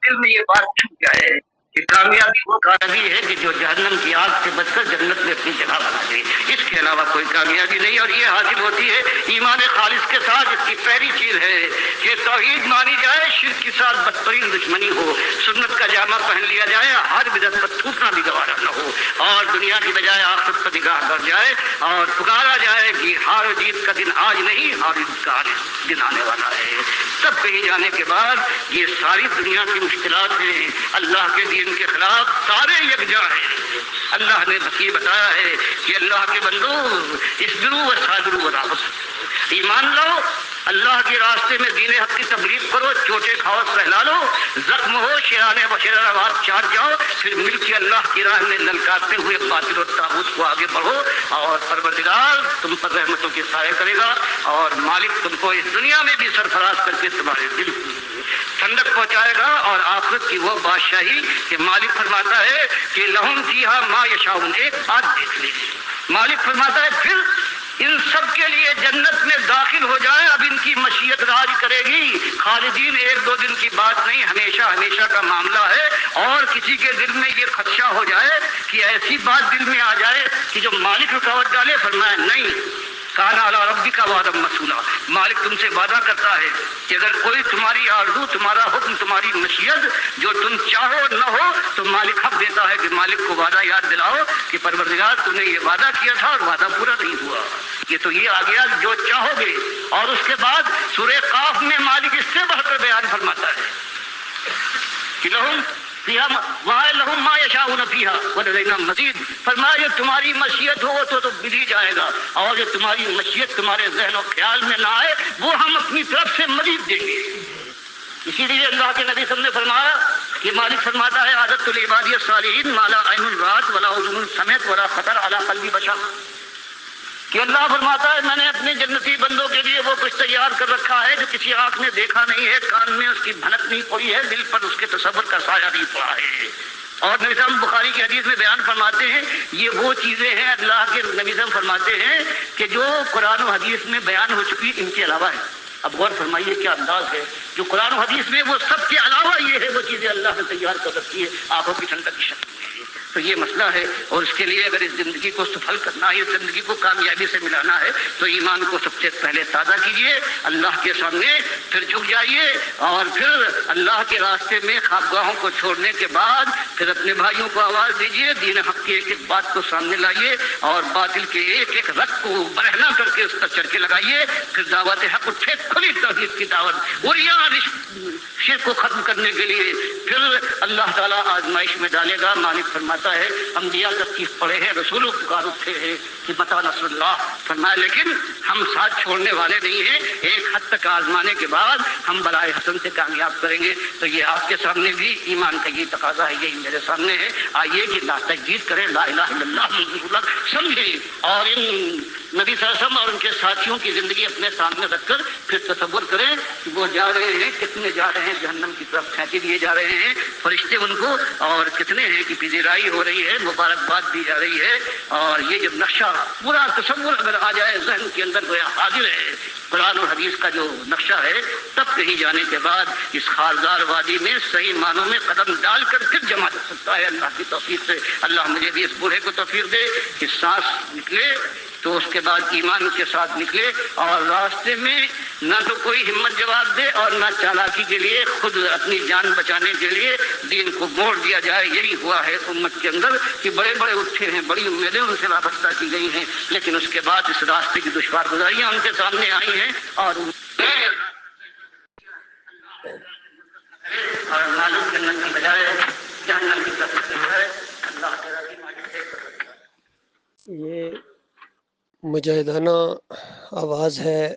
दिल में ये बात छुप जाए कि कामयाबी वो कामयाबी है कि जो जहन्नम की आग से बचकर जन्नत में अपनी जगह बना ले, इसके अलावा कोई कामयाबी नहीं। और ये हासिल होती है ईमान खालिस के साथ। इसकी पहली चीज है कि तौहीद मानी जाए, शिर्क के साथ बदतरीन दुश्मनी हो, सुन्नत का जामा पहन लिया जाए, हर बिदअत पर थूकना भी गवारा न हो, और दुनिया की बजाय आखिरत पर निगाह कर जाए और पुकारा जाए कि हार जीत का दिन आज नहीं, हार जीत का दिन आने वाला है। सब कहीं जाने के बाद ये सारी दुनिया की मुश्किलात हैं, अल्लाह के दीन के खिलाफ सारे यकजा हैं। अल्लाह ने बस ये बताया है कि अल्लाह के बंदो इसबिरू व साबिरू व राबत, ईमान लो, अल्लाह के रास्ते में दीन हक की तबलीग करो, चोटे खाओ सहला लो, जख्म हो शेराने बशराबाद चाट जाओ, फिर मिल के अल्लाह की राह में ललकारते हुए बातिल और ताबूत को आगे बढ़ो, और परवरदिगार तुम पर रहमतों के साए करेगा, और मालिक तुमको इस दुनिया में भी सरफराज करके तुम्हारे दिल ठंडक पहुंचाएगा, और आखिरत की वो बादशाही कि मालिक फरमाता है कि लहुम फीहा मा यशाऊन। एक बात देख लीजिए, मालिक फरमाता है फिर इन सब के लिए जन्नत में दाखिल हो जाए, अब इनकी मशीयत राज करेगी। खालिदीन एक दो दिन की बात नहीं, हमेशा हमेशा का मामला है। और किसी के दिल में ये खदशा हो जाए कि ऐसी बात दिल में आ जाए कि जो मालिक रुकावट डाले, फरमाया नहीं, काना अला रब्बी का वादा मसूला, मालिक तुमसे वादा करता है कि अगर कोई तुम्हारी आरज़ू, तुम्हारा हुक्म, तुम्हारी मशीयत जो तुम चाहो न हो, तो मालिक हक देता है कि मालिक को वादा याद दिलाओ कि परवरदिगार तुमने ये वादा किया था और वादा पूरा नहीं हुआ। ये तो ये आ गया जो चाहोगे। और उसके बाद सूरह काफ में मालिक इससे बढ़कर बयान फरमाता है कि लहुम मजीद, फरमाया तुम्हारी मशीयत हो तो मिल ही जाएगा, और जो तुम्हारी मशीयत तुम्हारे ज़हन और ख्याल में ना आए वो हम अपनी तरफ से मजीद देंगे। इसीलिए अल्लाह के नबी सब ने फरमाया कि मालिक फरमाता है आदतुल इबादियत सालिहीन माला ऐनुन रात वला उज़ुनुन समेत वला खतर अला क़ल्बि बशर, कि अल्लाह फरमाता है मैंने अपने जन्नती बंदों के लिए वो कुछ तैयार कर रखा है जो किसी आंख ने देखा नहीं है, कान में उसकी भनक नहीं पड़ी है, दिल पर उसके तसव्वुर का साया नहीं पड़ा है। और नबी साहब बुखारी की हदीस में बयान फरमाते हैं ये वो चीजें हैं, अल्लाह के नबी साहब फरमाते हैं कि जो कुरान और हदीस में बयान हो चुकी इनके अलावा है। अब गौर फरमाइए क्या अंदाज है, जो कुरान और हदीस में वो सब के अलावा ये है, वो चीजें अल्लाह ने तैयार कर रखी है आंखों की ठंडक की शक्ल में। तो ये मसला है, और इसके लिए अगर इस जिंदगी को सफल करना है, इस जिंदगी को कामयाबी से मिलाना है, तो ईमान को सबसे पहले ताज़ा कीजिए, अल्लाह के सामने फिर झुक जाइए, और फिर अल्लाह के रास्ते में ख्वाबगाहों को छोड़ने के बाद फिर अपने भाइयों को आवाज़ दीजिए, दीन हक की एक एक बात को सामने लाइए, और बातिल के एक एक रख को बरहना करके उस पर चढ़के लगाइए। फिर दावत हक उठे, खुली तौहीद की दावत, शिर्क को खत्म करने के लिए फिर अल्लाह ताला आजमाइश में डालेगा। मालिक फरमाता है अंबिया तस्कीफ पढ़े हैं, रसूलों पुकार उठे हैं कि मता नसरुल्लाह, फरमाया लेकिन हम साथ छोड़ने वाले नहीं हैं, एक हद तक आजमाने के बाद हम बलाए हसन से कामयाब करेंगे। तो ये आपके सामने भी ईमान का ये तकाजा है, यही मेरे सामने है। आइए कि तजदीद करें, ला इलाहा इल्लल्लाह समझे, और इन नबी सल्लल्लाहु और उनके साथियों की जिंदगी अपने सामने रखकर फिर तसव्वुर करें कि वो जा रहे हैं, कितने जा रहे हैं जहन्नम की तरफ खींचे दिए जा रहे हैं फरिश्ते उनको, और कितने हैं कि पिज़राई हो रही है, मुबारकबाद दी जा रही है। और ये जब नक्शा पूरा तसव्वुर अगर आ जाए जहन के अंदर, तो हाजिर है कुरान और हदीस का जो नक्शा है, तब कहीं जाने के बाद इस खारदार वादी में सही मानों में कदम डालकर फिर जमा जा सकता है अल्लाह की तौफीक से। अल्लाह मुझे भी इस बूढ़े को तौफीक दे कि सांस निकले तो उसके बाद ईमान के साथ निकले, और रास्ते में न तो कोई हिम्मत जवाब दे और न चालाकी के लिए खुद अपनी जान बचाने के लिए दीन को मोड़ दिया जाए। यही हुआ है उम्मत के अंदर कि बड़े बड़े उठे हैं, बड़ी उम्मीदें उनसे वाबस्ता की गई हैं, लेकिन उसके बाद इस रास्ते की दुश्वार गुजारियां उनके सामने आई हैं, और मालूम करने के बजाय जहन्नम की तरफ है अल्लाह तेरा की मालिक। ये मुजाहिदाना आवाज़ है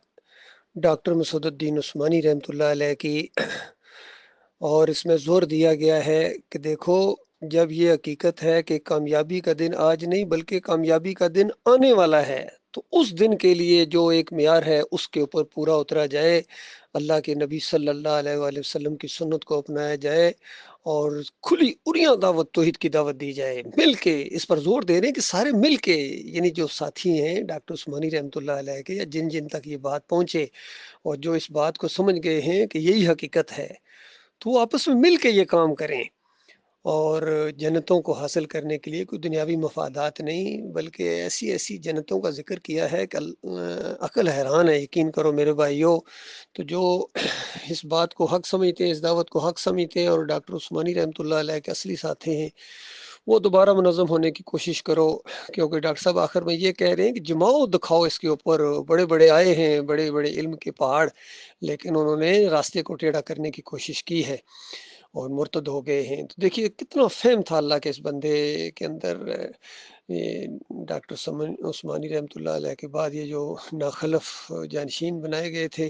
डॉक्टर मसूदुद्दीन उस्मानी रहमतुल्लाह अलैह की, और इसमें ज़ोर दिया गया है कि देखो जब ये हकीकत है कि कामयाबी का दिन आज नहीं बल्कि कामयाबी का दिन आने वाला है, तो उस दिन के लिए जो एक मियार है उसके ऊपर पूरा उतरा जाए, अल्लाह के नबी सल्लल्लाहु अलैहि वसल्लम की सुन्नत को अपनाया जाए, और खुली उरिया दावत तौहीद की दावत दी जाए। मिल के इस पर जोर दे रहे हैं कि सारे मिल के, यानी जो साथी हैं डॉक्टर उस्मानी रहमतुल्लाह अलैह के, या जिन जिन तक ये बात पहुँचे और जो इस बात को समझ गए हैं कि यही हकीकत है, تو وہ آپس میں مل کے یہ کام کریں، اور جنتوں کو حاصل کرنے کے لیے کوئی دنیاوی مفادات نہیں، بلکہ ایسی ایسی جنتوں کا ذکر کیا ہے کہ عقل حیران ہے۔ یقین کرو میرے بھائیوں، تو جو اس بات کو حق سمجھتے ہیں، اس دعوت کو حق سمجھتے ہیں، اور ڈاکٹر عثمانی رحمۃ اللہ علیہ کے اصلی ساتھی ہیں، وہ دوبارہ منظم ہونے کی کوشش کرو، کیونکہ ڈاکٹر صاحب آخر میں یہ کہہ رہے ہیں کہ جماؤ دکھاؤ اس کے اوپر، بڑے بڑے آئے ہیں، بڑے بڑے علم کے پہاڑ، لیکن انہوں نے راستے کو ٹیڑھا کرنے کی کوشش کی ہے اور مرتد ہو گئے ہیں۔ تو دیکھیے کتنا فہم تھا اللہ کے اس بندے کے اندر۔ یہ ڈاکٹر عثمانی رحمۃ اللہ علیہ کے بعد یہ جو ناخلف جانشین بنائے گئے تھے،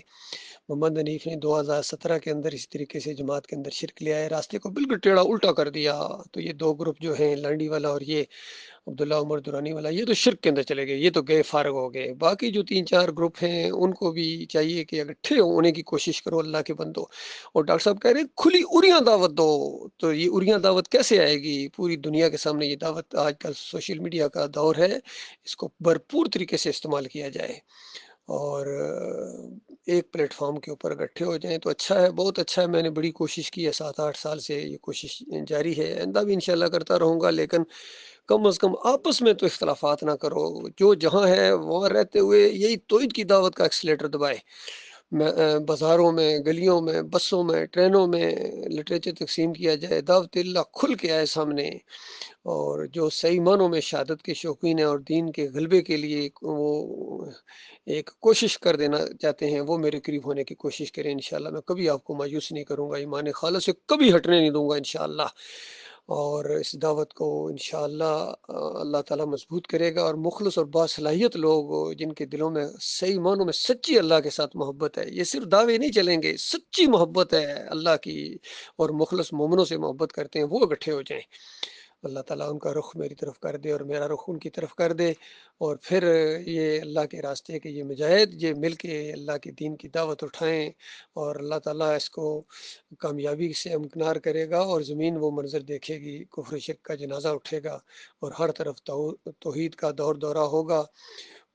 محمد حنیف نے 2017 کے اندر اس طریقے سے جماعت کے اندر شرک لیا ہے، راستے کو بالکل ٹیڑھا الٹا کر دیا۔ تو یہ دو گروپ جو ہیں، لانڈی والا اور یہ عبداللہ عمر دورانی والا، یہ تو شرک کے اندر چلے گئے، یہ تو گئے فارغ ہو گئے۔ باقی جو 3-4 گروپ ہیں ان کو بھی چاہیے کہ اکٹھے ہونے کی کوشش کرو اللہ کے بندو۔ اور ڈاکٹر صاحب کہہ رہے ہیں کھلی اریاں دعوت دو، تو یہ اریاں دعوت کیسے آئے گی؟ پوری دنیا کے سامنے یہ دعوت، آج کل سوشل میڈیا کا دور ہے، اس کو بھرپور طریقے سے استعمال کیا جائے، اور ایک پلیٹ فارم کے اوپر اکٹھے ہو جائیں تو اچھا ہے، بہت اچھا ہے۔ میں نے بڑی کوشش کی ہے، 7-8 سال سے یہ کوشش جاری ہے، آئندہ بھی انشاءاللہ کرتا رہوں گا، لیکن کم از کم آپس میں تو اختلافات نہ کرو۔ جو جہاں ہے وہاں رہتے ہوئے یہی توحید کی دعوت کا ایکسیلیٹر دبائے، بازاروں میں، گلیوں میں، بسوں میں، ٹرینوں میں لٹریچر تقسیم کیا جائے، دعوت اللہ کھل کے آئے سامنے، اور جو صحیح معنوں میں شہادت کے شوقین ہیں اور دین کے غلبے کے لیے وہ ایک کوشش کر دینا چاہتے ہیں، وہ میرے قریب ہونے کی کوشش کریں۔ انشاءاللہ میں کبھی آپ کو مایوس نہیں کروں گا، ایمان خالص سے کبھی ہٹنے نہیں دوں گا انشاءاللہ، اور اس دعوت کو انشاءاللہ اللہ تعالیٰ مضبوط کرے گا، اور مخلص اور باصلاحیت لوگ جن کے دلوں میں صحیح معنوں میں سچی اللہ کے ساتھ محبت ہے، یہ صرف دعوے نہیں چلیں گے، سچی محبت ہے اللہ کی اور مخلص مومنوں سے محبت کرتے ہیں، وہ اکٹھے ہو جائیں۔ اللہ تعالیٰ ان کا رخ میری طرف کر دے اور میرا رخ ان کی طرف کر دے، اور پھر یہ اللہ کے راستے کے یہ مجاہد یہ مل کے اللہ کے دین کی دعوت اٹھائیں، اور اللہ تعالیٰ اس کو کامیابی سے امکنار کرے گا، اور زمین وہ منظر دیکھے گی، کفر شرک کا جنازہ اٹھے گا، اور ہر طرف توحید کا دور دورہ ہوگا۔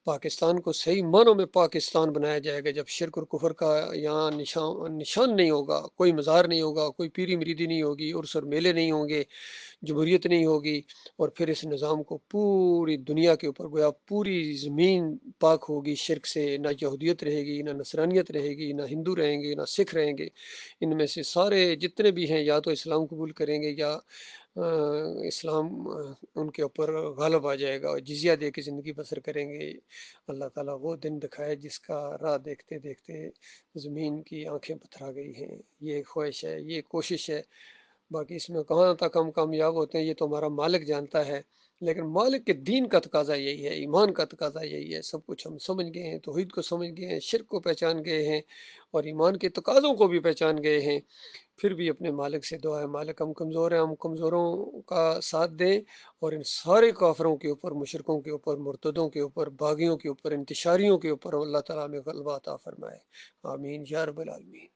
پاکستان کو صحیح معنوں میں پاکستان بنایا جائے گا جب شرک اور کفر کا یہاں نشان نہیں ہوگا، کوئی مزار نہیں ہوگا، کوئی پیری مریدی نہیں ہوگی، عرس اور میلے نہیں ہوں گے، جمہوریت نہیں ہوگی، اور پھر اس نظام کو پوری دنیا کے اوپر گویا پوری زمین پاک ہوگی شرک سے، نہ یہودیت رہے گی، نہ نصرانیت رہے گی، نہ ہندو رہیں گے، نہ سکھ رہیں گے، ان میں سے سارے جتنے بھی ہیں یا تو اسلام قبول کریں گے، یا اسلام ان کے اوپر غالب آ جائے گا، اور جزیہ دے کے زندگی بسر کریں گے۔ اللہ تعالیٰ وہ دن دکھائے جس کا راہ دیکھتے دیکھتے زمین کی آنکھیں پتھرا گئی ہیں۔ یہ خواہش ہے، یہ کوشش ہے، باقی اس میں کہاں تک ہم کامیاب ہوتے ہیں یہ تو ہمارا مالک جانتا ہے، لیکن مالک کے دین کا تقاضا یہی ہے، ایمان کا تقاضا یہی ہے۔ سب کچھ ہم سمجھ گئے ہیں، توحید کو سمجھ گئے ہیں، شرک کو پہچان گئے ہیں، اور ایمان کے تقاضوں کو بھی پہچان گئے ہیں، پھر بھی اپنے مالک سے دعا ہے، مالک ہم کمزور ہیں، ہم کمزوروں کا ساتھ دیں، اور ان سارے کافروں کے اوپر، مشرکوں کے اوپر، مرتدوں کے اوپر، باغیوں کے اوپر، انتشاریوں کے اوپر اللہ تعالیٰ میں غلبہ عطا فرمائے۔ آمین یا رب العالمین۔